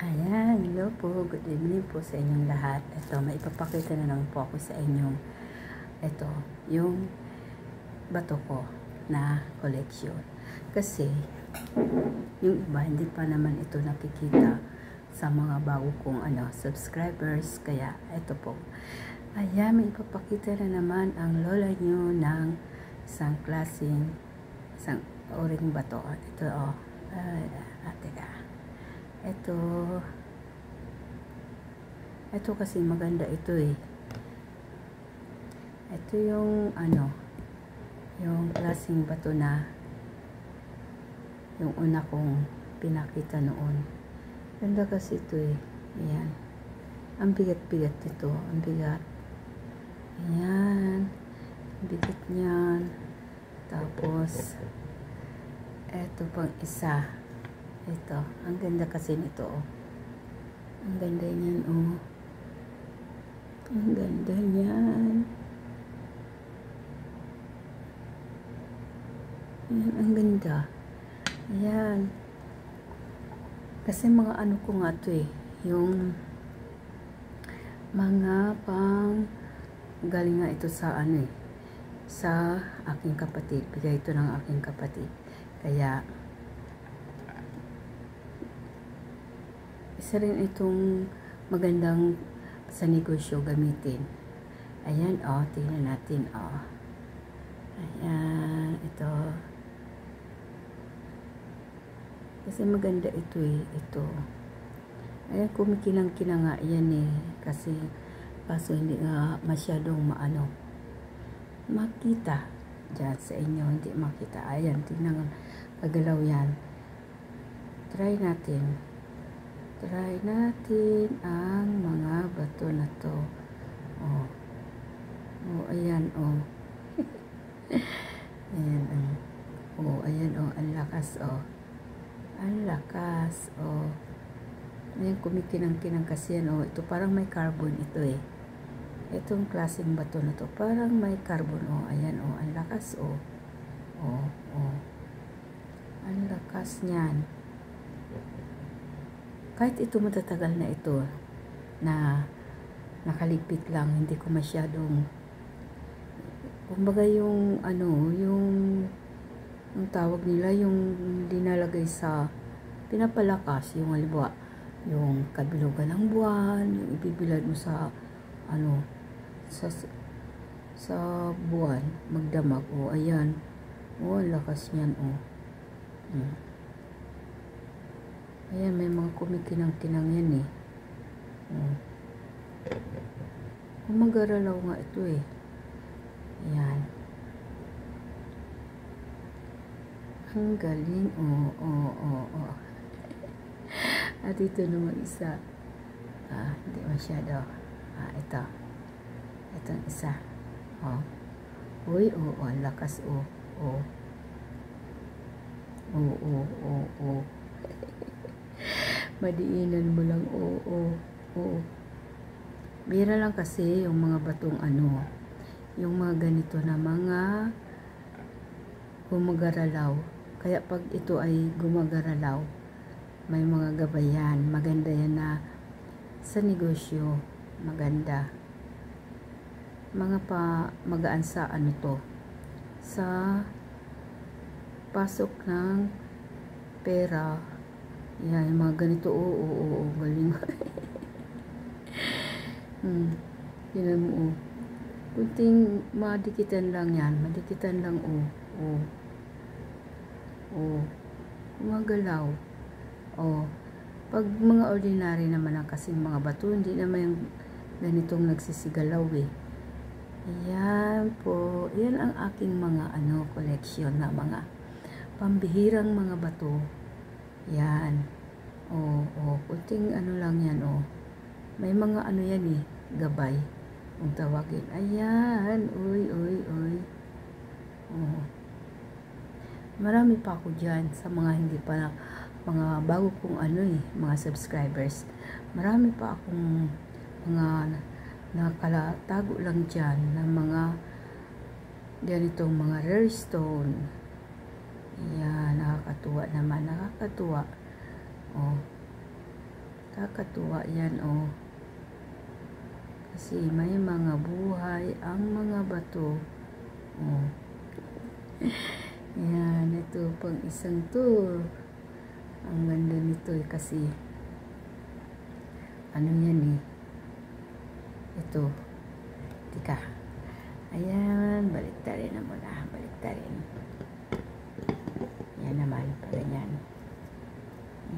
Ayan, hello po. Good evening po sa inyong lahat. Ito, may ipapakita na lang po ako sa inyong ito, yung bato ko na collection. Kasi, yung iba, hindi pa naman ito nakikita sa mga bago kong subscribers. Kaya, ito po. Ayan, may ipapakita na naman ang lola nyo ng isang klaseng, isang oring bato. Ito, teka. Ito kasi maganda ito eh. Ito yung yung klaseng bato na yung una kong pinakita noon. Ganda kasi ito eh. Ayan. Ang bigat-bigat nito. Ang bigat. Ayan. Ang bigat niyan. Tapos, eto pang isa. Ito, ang ganda kasi nito oh. Ang ganda niyan oh. Ang ganda niyan. Ayan, ang ganda. Ayan. Kasi mga ko nga to eh. Yung mga pang galing nga ito sa sa aking kapatid. Bigay ito ng aking kapatid. Kaya isa rin itong magandang sa negosyo gamitin. Ayan, tingnan natin, Ayan, ito. Kasi maganda ito eh, ito. Ayan, kumikinang-kinang nga yan eh. Kasi, kaso hindi nga masyadong makita. Diyan sa inyo, hindi makita. Ayan, tingnan nga, kagalaw yan. Try natin. Try natin ang mga bato na to. Ayan, ayan, ayan, ang lakas, Ang lakas, Ayan, kumikinang-kinang kasi yan, Ito parang may carbon ito eh. Itong klaseng bato na to, parang may carbon, Ayan, ang lakas, Ang lakas niyan. Kahit ito matatagal na ito na nakaligpit lang, hindi ko masyadong kumbaga yung yung tawag nila, yung dinalagay sa pinapalakas, yung halimbawa yung kabilugan ng buwan, yung ibibilad mo sa sa buwan, magdamag, ayan, ang lakas niyan, Ayan, may mga kumikinang-kinang yan eh. Kumagaralaw nga ito eh. Ayan. Ang galing. At ito naman isa. Hindi masyado. Ito. Itong isa. Uy, ang lakas, Madiinan mo lang, Bira lang kasi yung mga batong yung mga ganito na mga gumagaralaw. Kaya pag ito ay gumagaralaw, may mga gabayan. Maganda yan na sa negosyo. Maganda. Mga magaan sa to. Sa pasok ng pera. Yan, yung mga ganito, galing. Yan mo, kunting madikitan lang yan, gumagalaw. Pag mga ordinary naman ang kasing mga bato, hindi naman yung ganitong nagsisigalaw eh. Ayan po, yan ang aking mga collection na mga pambihirang mga bato. Yan. Kunting lang yan, May mga yan eh, gabay. Kung tawagin. Ayan. Uy. Marami pa ako dyan sa mga hindi pa mga bago kong mga subscribers. Marami pa akong mga nakalatago lang dyan ng mga ganitong mga rare stone. Ayan, nakakatuwa naman, nakakatuwa. Kakatuwa yan, oh. Kasi may mga buhay ang mga bato. Oh. Yan, ito pang isang tour. Ang ganda nito kasi ano yan eh. Ito. Tika. Ayan, baliktarin na muna. Baliktarin. Yan naman, para yan.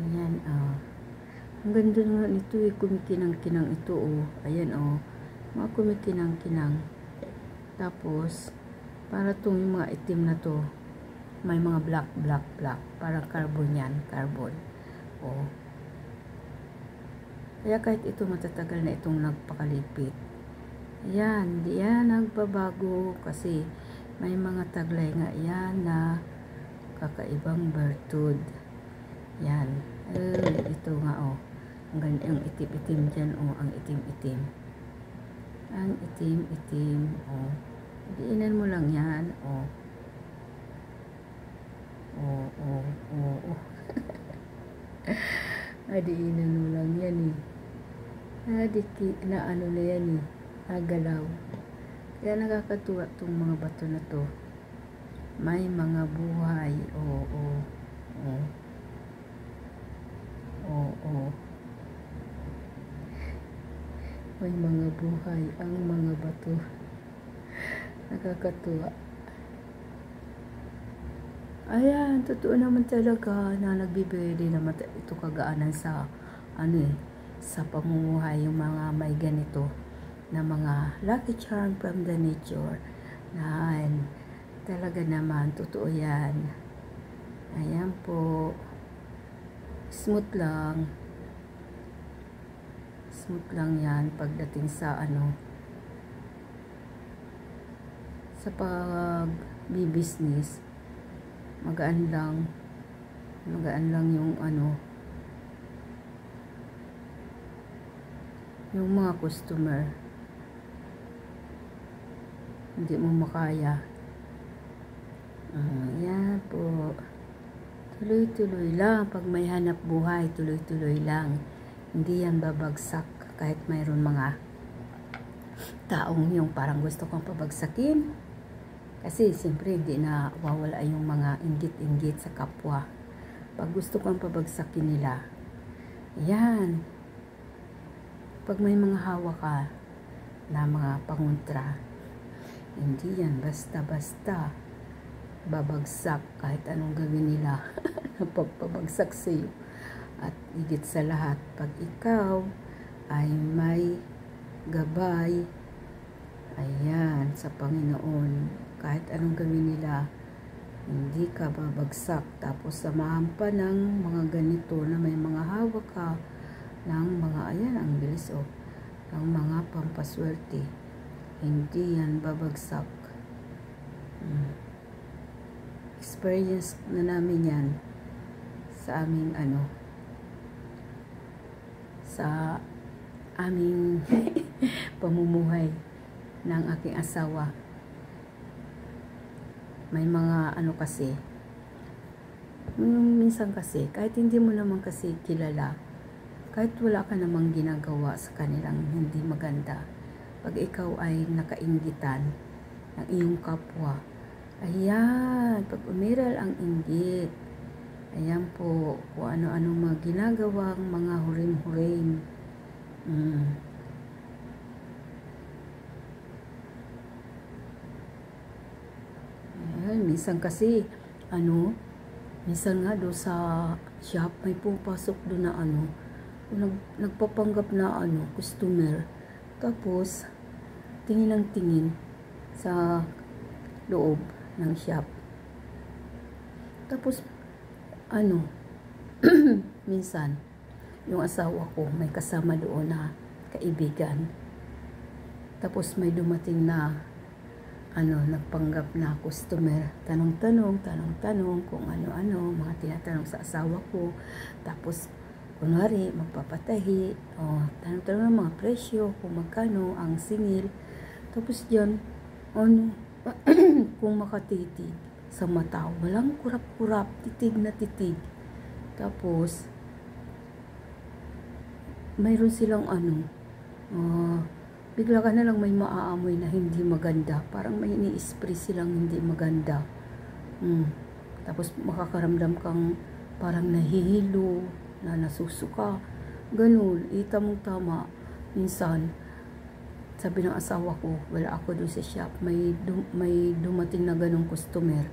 Ayan, oh. Ang ganda nga nito eh, kumikinang-kinang ito, oh. Ayan, oh. Mga kumikinang-kinang. Tapos, para itong yung mga itim na to, may mga black. Parang carbon yan, carbon. Oh. Kaya kahit ito matatagal na itong nagpakalipit. Yan, di yan nagbabago kasi may mga taglay nga yan na kakaibang bertud. Yan. Ito nga, oh. Ang itim-itim dyan, oh. Ang itim-itim. Ang itim-itim, oh. Diinan mo lang yan, oh. Oh. Diinan mo lang yan, eh. Na ano na yan, eh. Nagalaw. Kaya nakakatuwa itong mga bato na to. May mga buhay, oh. May mga buhay ang mga bato. Nakakatuwa. Ayan, totoo naman talaga na nagbibigay din naman ito kagaanan sa sa pamumuhay yung mga may ganito na mga lucky charm from the nature. Yan, talaga naman, totoo yan. Ayan po. Smooth lang yan pagdating sa sa pag-business. Magaan lang yung yung mga customer hindi mo makaya. Yan po, tuloy-tuloy lang. Pag may hanap buhay, tuloy-tuloy lang. Hindi yan babagsak kahit mayroon mga taong yung parang gusto kong pabagsakin. Kasi siyempre hindi na wawala yung mga inggit-inggit sa kapwa. Pag gusto kong pabagsakin nila, yan. Pag may mga hawa ka na mga pangontra, hindi yan basta-basta babagsak kahit anong gawin nila na pagpabagsak sa iyo. At higit sa lahat, pag ikaw ay may gabay, ayan, sa Panginoon, kahit anong gawin nila, hindi ka babagsak. Tapos samahan pa ng mga ganito na may mga hawak ka ng mga, ayan, ang bilis, oh, ng mga pampaswerte. Hindi yan babagsak. Experience na namin yan sa aming sa aming pamumuhay ng aking asawa. May mga kasi, minsan kasi, kahit hindi mo naman kasi kilala, kahit wala ka namang ginagawa sa kanilang hindi maganda, pag ikaw ay nakainggitan ng iyong kapwa, ayan, pag umiral ang inggit, ayan po, kung ano-ano mga ginagawang mga hurim-hurim, minsan kasi, minsan nga doon sa shop, may pupasok doon na nagpapanggap na customer. Tapos, tingin ng tingin sa loob ng shop. Tapos, minsan, yung asawa ko, may kasama doon na kaibigan. Tapos, may dumating na nagpanggap na customer, tanong-tanong kung ano-ano, mga tinatanong sa asawa ko. Tapos, kunwari, magpapatahi, tanong-tanong ng mga presyo, kung magkano ang singil. Tapos diyan, kung makatitig sa mata, walang kurap-kurap, titig na titig. Tapos, mayroon silang bigla ka na lang may maaamoy na hindi maganda. Parang may ini-spray silang hindi maganda. Tapos makakaramdam kang parang nahihilo, na nasusuka. Ganun, mong tama. Minsan, sabi ng asawa ko, wala ako doon sa shop, may dumating na ganung customer.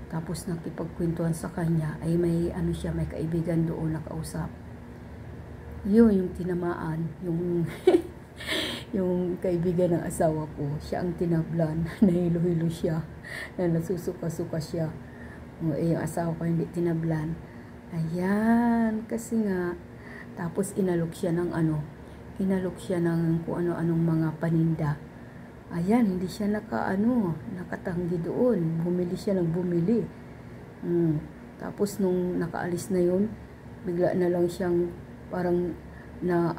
Tapos nakipagkwentuhan sa kanya, ay may may kaibigan doon nakausap. Yun, yung tinamaan, yung yung kaibigan ng asawa ko, siya ang tinablan, nahilo-hilo siya, na nasusuka-suka siya. Yung asawa ko hindi tinablan. Ayan, kasi nga, tapos inalok siya ng kung ano-anong mga paninda. Ayan, hindi siya nakatanggi doon. Bumili siya ng bumili. Tapos nung nakaalis na yun, bigla na lang siyang parang na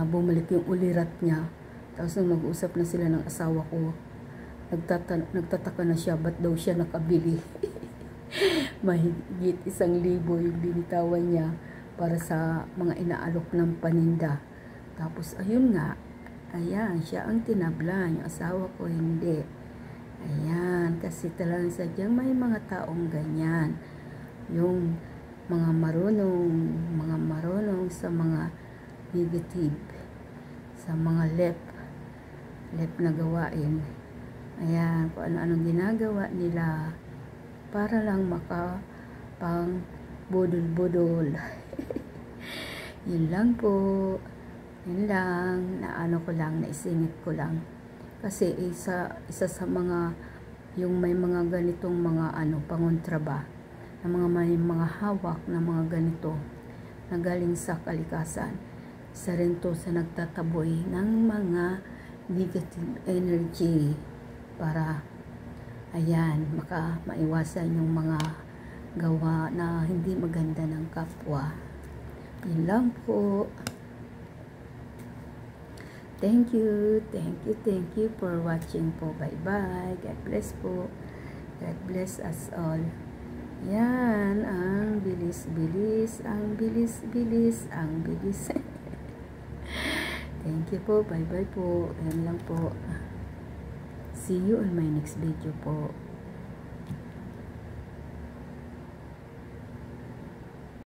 bumalik yung ulirat niya. Tapos nung nag-usap na sila ng asawa ko, nagtataka na siya, ba't daw siya nakabili? Mahigit 1,000 yung binitawan niya para sa mga inaalok ng paninda. Tapos ayun nga, ayan, siya ang tinablan, yung asawa ko hindi. Ayan, kasi talagang sadyang may mga taong ganyan. Yung mga marunong sa mga negative, sa mga left na gawain. Ayan, kung ano-anong ginagawa nila para lang pang budol-budol. Yun lang po. Yun lang. Naisingit ko lang. Kasi isa sa mga, yung may mga ganitong mga pangontraba, na may mga hawak na mga ganito, na galing sa kalikasan. Isa rin to sa nagtataboy ng mga negative energy para maiwasan yung mga gawa na hindi maganda ng kapwa. Yun lang po. Thank you for watching po. Bye-bye. God bless po. God bless us all. Yan, ang bilis. Thank you po. Bye-bye po. Yan lang po. See you on my next video po.